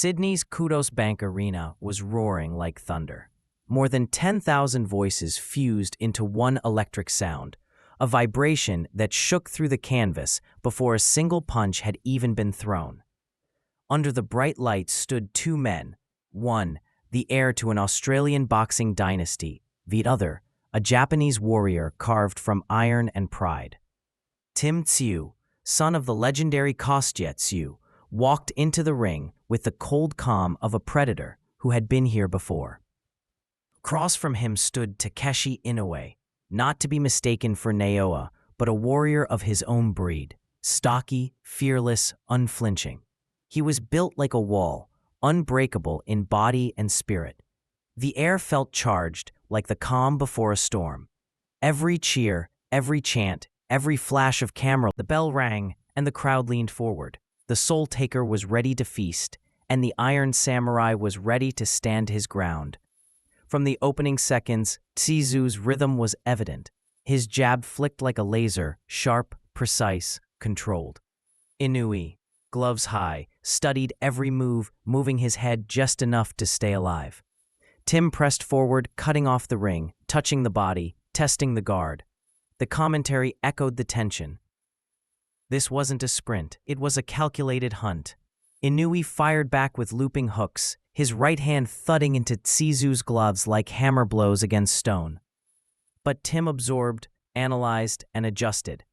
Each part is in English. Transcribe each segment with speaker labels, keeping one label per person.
Speaker 1: Sydney's Kudos Bank Arena was roaring like thunder. More than 10,000 voices fused into one electric sound, a vibration that shook through the canvas before a single punch had even been thrown. Under the bright lights stood two men, one, the heir to an Australian boxing dynasty, the other, a Japanese warrior carved from iron and pride. Tszyu, son of the legendary Tszyu, walked into the ring with the cold calm of a predator who had been here before. Across from him stood Takeshi Inoue, not to be mistaken for Naoya, but a warrior of his own breed, stocky, fearless, unflinching. He was built like a wall, unbreakable in body and spirit. The air felt charged, like the calm before a storm. Every cheer, every chant, every flash of camera, the bell rang, and the crowd leaned forward. The Soul Taker was ready to feast, and the Iron Samurai was ready to stand his ground. From the opening seconds, Tszyu's rhythm was evident. His jab flicked like a laser, sharp, precise, controlled. Inoue, gloves high, studied every move, moving his head just enough to stay alive. Tim pressed forward, cutting off the ring, touching the body, testing the guard. The commentary echoed the tension. This wasn't a sprint, it was a calculated hunt. Inoue fired back with looping hooks, his right hand thudding into Tszyu's gloves like hammer blows against stone. But Tim absorbed, analyzed, and adjusted.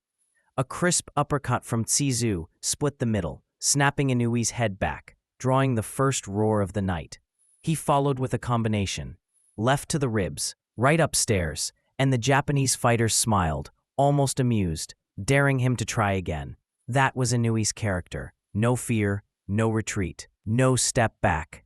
Speaker 1: A crisp uppercut from Tszyu split the middle, snapping Inoue's head back, drawing the first roar of the night. He followed with a combination. Left to the ribs, right upstairs, and the Japanese fighter smiled, almost amused, daring him to try again. That was Inoue's character. No fear, no retreat, no step back.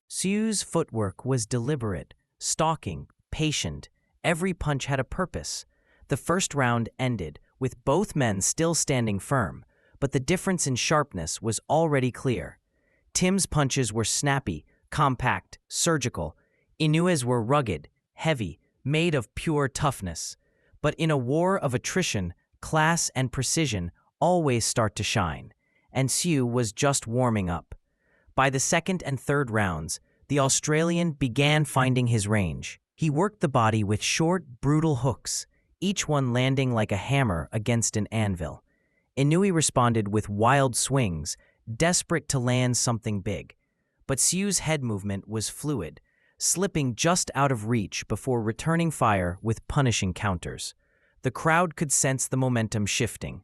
Speaker 1: Tszyu's footwork was deliberate, stalking, patient. Every punch had a purpose. The first round ended, with both men still standing firm, but the difference in sharpness was already clear. Tim's punches were snappy, compact, surgical. Inoue's were rugged, heavy, made of pure toughness. But in a war of attrition, class and precision always start to shine, and Tszyu was just warming up. By the second and third rounds, the Australian began finding his range. He worked the body with short, brutal hooks, each one landing like a hammer against an anvil. Inoue responded with wild swings, desperate to land something big. But Tsyu's head movement was fluid, slipping just out of reach before returning fire with punishing counters. The crowd could sense the momentum shifting.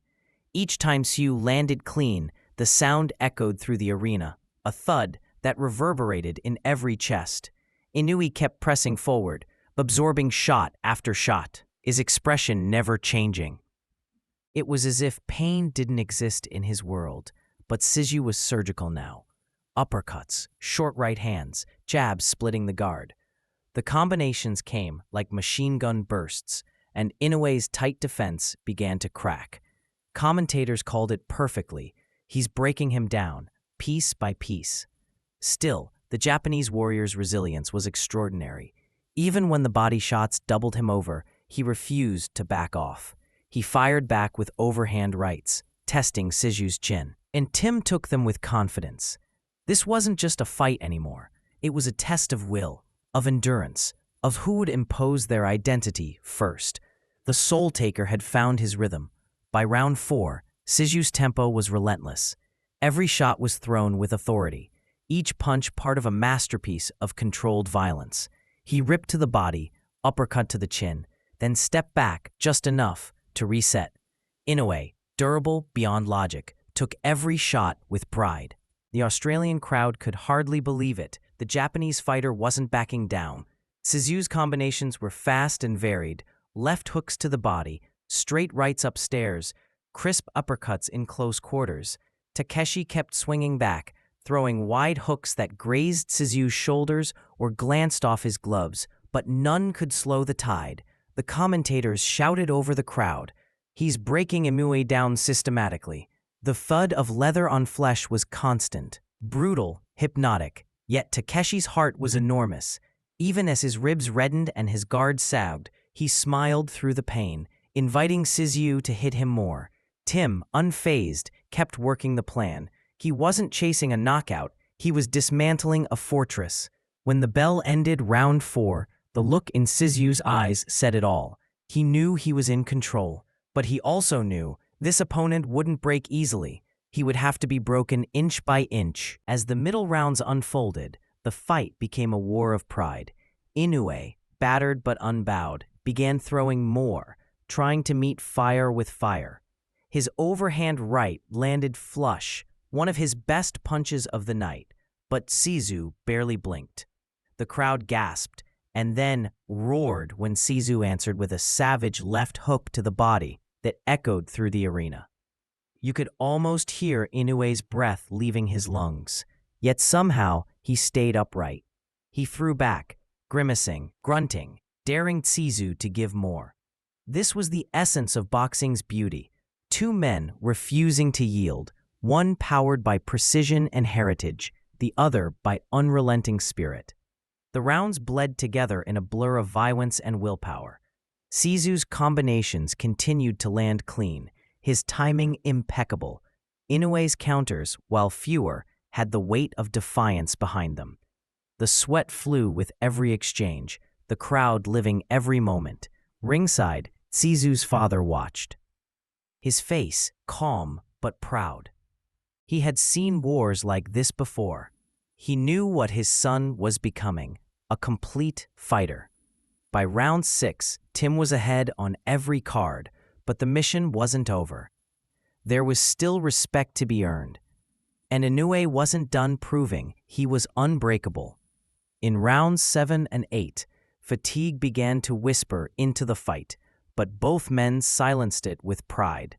Speaker 1: Each time Tszyu landed clean, the sound echoed through the arena, a thud that reverberated in every chest. Inoue kept pressing forward, absorbing shot after shot, his expression never changing. It was as if pain didn't exist in his world, but Tszyu was surgical now. Uppercuts, short right hands, jabs splitting the guard. The combinations came like machine gun bursts, and Inoue's tight defense began to crack. Commentators called it perfectly. He's breaking him down, piece by piece. Still, the Japanese warrior's resilience was extraordinary. Even when the body shots doubled him over, he refused to back off. He fired back with overhand rights, testing Tszyu's chin. And Tim took them with confidence. This wasn't just a fight anymore. It was a test of will, of endurance, of who would impose their identity first. The Soul Taker had found his rhythm. By round 4, Tzyu's tempo was relentless. Every shot was thrown with authority, each punch part of a masterpiece of controlled violence. He ripped to the body, uppercut to the chin, then stepped back just enough to reset. Inoue, durable beyond logic, took every shot with pride. The Australian crowd could hardly believe it. The Japanese fighter wasn't backing down. Tzyu's combinations were fast and varied, left hooks to the body, straight rights upstairs, crisp uppercuts in close quarters. Takeshi kept swinging back, throwing wide hooks that grazed Tszyu's shoulders or glanced off his gloves, but none could slow the tide. The commentators shouted over the crowd, "He's breaking Inoue down systematically." The thud of leather on flesh was constant, brutal, hypnotic, yet Takeshi's heart was enormous. Even as his ribs reddened and his guard sagged, he smiled through the pain, inviting Tszyu to hit him more. Tim, unfazed, kept working the plan. He wasn't chasing a knockout, He was dismantling a fortress. When the bell ended round 4, the look in Tszyu's eyes said it all. He knew he was in control, but he also knew this opponent wouldn't break easily. He would have to be broken inch by inch. As the middle rounds unfolded, the fight became a war of pride. Inoue, battered but unbowed, began throwing more, trying to meet fire with fire. His overhand right landed flush, one of his best punches of the night, but Tszyu barely blinked. The crowd gasped, and then roared when Tszyu answered with a savage left hook to the body that echoed through the arena. You could almost hear Inoue's breath leaving his lungs, yet somehow he stayed upright. He threw back, grimacing, grunting, daring Tszyu to give more. This was the essence of boxing's beauty. Two men refusing to yield, one powered by precision and heritage, the other by unrelenting spirit. The rounds bled together in a blur of violence and willpower. Tszyu's combinations continued to land clean, his timing impeccable. Inoue's counters, while fewer, had the weight of defiance behind them. The sweat flew with every exchange, the crowd living every moment. Ringside, Tszyu's father watched. His face calm but proud. He had seen wars like this before. He knew what his son was becoming, a complete fighter. By round 6, Tim was ahead on every card, but the mission wasn't over. There was still respect to be earned, and Inoue wasn't done proving he was unbreakable. In rounds 7 and 8, fatigue began to whisper into the fight, but both men silenced it with pride.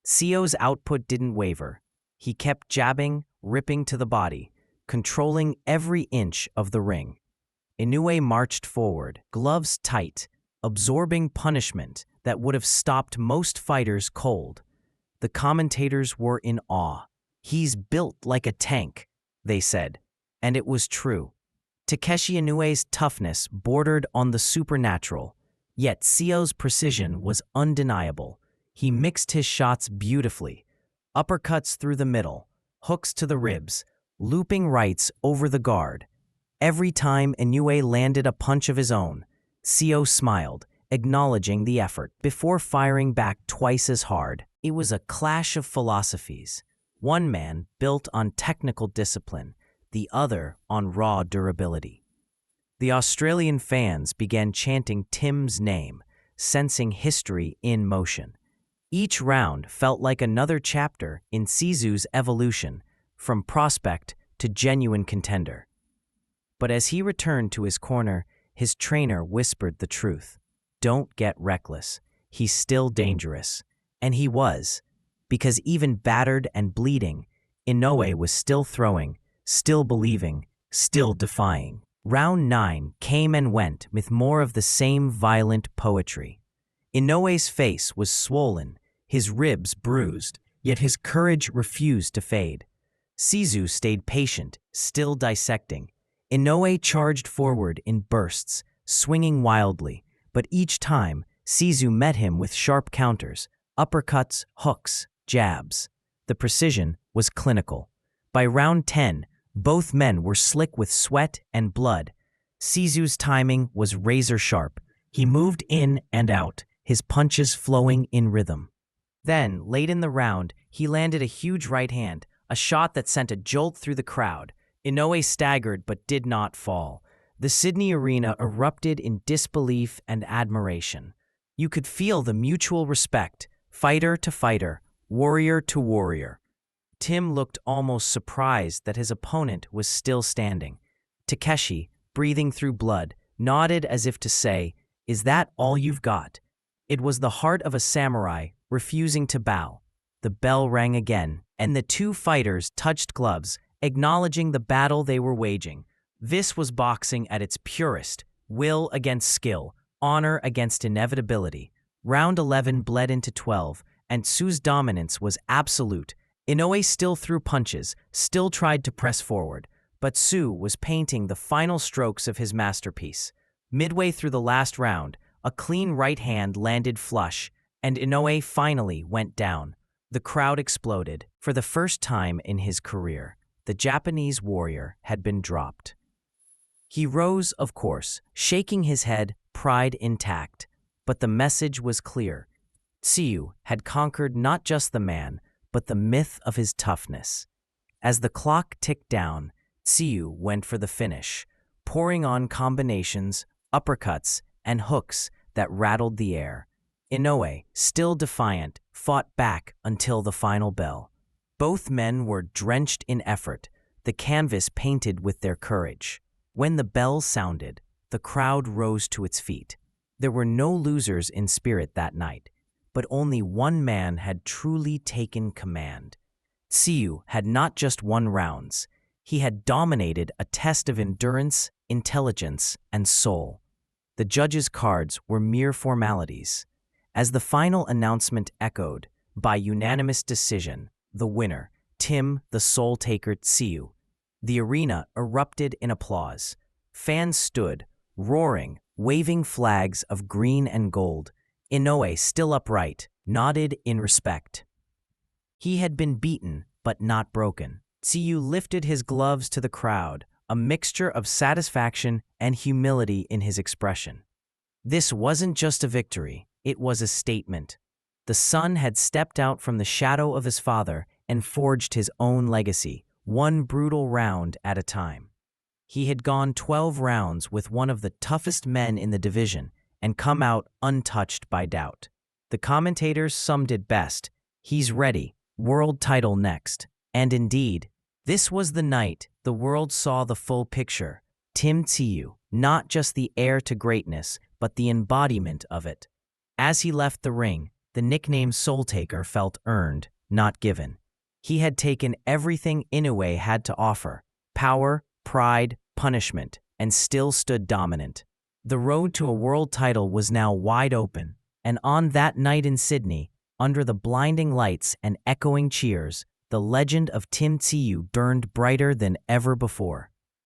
Speaker 1: Tsyu's output didn't waver. He kept jabbing, ripping to the body, controlling every inch of the ring. Inoue marched forward, gloves tight, absorbing punishment that would have stopped most fighters cold. The commentators were in awe. "He's built like a tank," they said, and it was true. Takeshi Inoue's toughness bordered on the supernatural, yet Tsyu's precision was undeniable. He mixed his shots beautifully, uppercuts through the middle, hooks to the ribs, looping rights over the guard. Every time Inoue landed a punch of his own, Tszyu smiled, acknowledging the effort, before firing back twice as hard. It was a clash of philosophies. One man built on technical discipline, the other on raw durability. The Australian fans began chanting Tim's name, sensing history in motion. Each round felt like another chapter in Tszyu's evolution, from prospect to genuine contender. But as he returned to his corner, his trainer whispered the truth. "Don't get reckless. He's still dangerous." And he was, because even battered and bleeding, Inoue was still throwing, still believing, still defying. Round 9 came and went with more of the same violent poetry. Inoue's face was swollen, his ribs bruised, yet his courage refused to fade. Tszyu stayed patient, still dissecting. Inoue charged forward in bursts, swinging wildly, but each time, Tszyu met him with sharp counters, uppercuts, hooks, jabs. The precision was clinical. By round 10, both men were slick with sweat and blood. Tzyu's timing was razor sharp. He moved in and out, his punches flowing in rhythm. Then, late in the round, he landed a huge right hand, a shot that sent a jolt through the crowd. Inoue staggered but did not fall. The Sydney arena erupted in disbelief and admiration. You could feel the mutual respect, fighter to fighter, warrior to warrior. Tim looked almost surprised that his opponent was still standing. Takeshi, breathing through blood, nodded as if to say, "Is that all you've got?" It was the heart of a samurai, refusing to bow. The bell rang again, and the two fighters touched gloves, acknowledging the battle they were waging. This was boxing at its purest, will against skill, honor against inevitability. Round 11 bled into 12, and Tsuyu's dominance was absolute. Inoue still threw punches, still tried to press forward, but Tszyu was painting the final strokes of his masterpiece. Midway through the last round, a clean right hand landed flush, and Inoue finally went down. The crowd exploded. For the first time in his career, the Japanese warrior had been dropped. He rose, of course, shaking his head, pride intact, but the message was clear. Tszyu had conquered not just the man, but the myth of his toughness. As the clock ticked down, Tszyu went for the finish, pouring on combinations, uppercuts, and hooks that rattled the air. Inoue, still defiant, fought back until the final bell. Both men were drenched in effort, the canvas painted with their courage. When the bell sounded, the crowd rose to its feet. There were no losers in spirit that night, but only one man had truly taken command. Tszyu had not just won rounds, he had dominated a test of endurance, intelligence, and soul. The judges' cards were mere formalities. As the final announcement echoed, by unanimous decision, the winner, Tim the Soul Taker Tszyu. The arena erupted in applause. Fans stood, roaring, waving flags of green and gold. Inoue, still upright, nodded in respect. He had been beaten, but not broken. Tszyu lifted his gloves to the crowd, a mixture of satisfaction and humility in his expression. This wasn't just a victory, it was a statement. The son had stepped out from the shadow of his father and forged his own legacy, one brutal round at a time. He had gone 12 rounds with one of the toughest men in the division and come out untouched by doubt. The commentators summed it best: he's ready, world title next. And indeed, this was the night the world saw the full picture. Tim Tszyu, not just the heir to greatness, but the embodiment of it. As he left the ring, the nickname Soul Taker felt earned, not given. He had taken everything Inoue had to offer: power, pride, punishment, and still stood dominant. The road to a world title was now wide open, and on that night in Sydney, under the blinding lights and echoing cheers, the legend of Tim Tszyu burned brighter than ever before.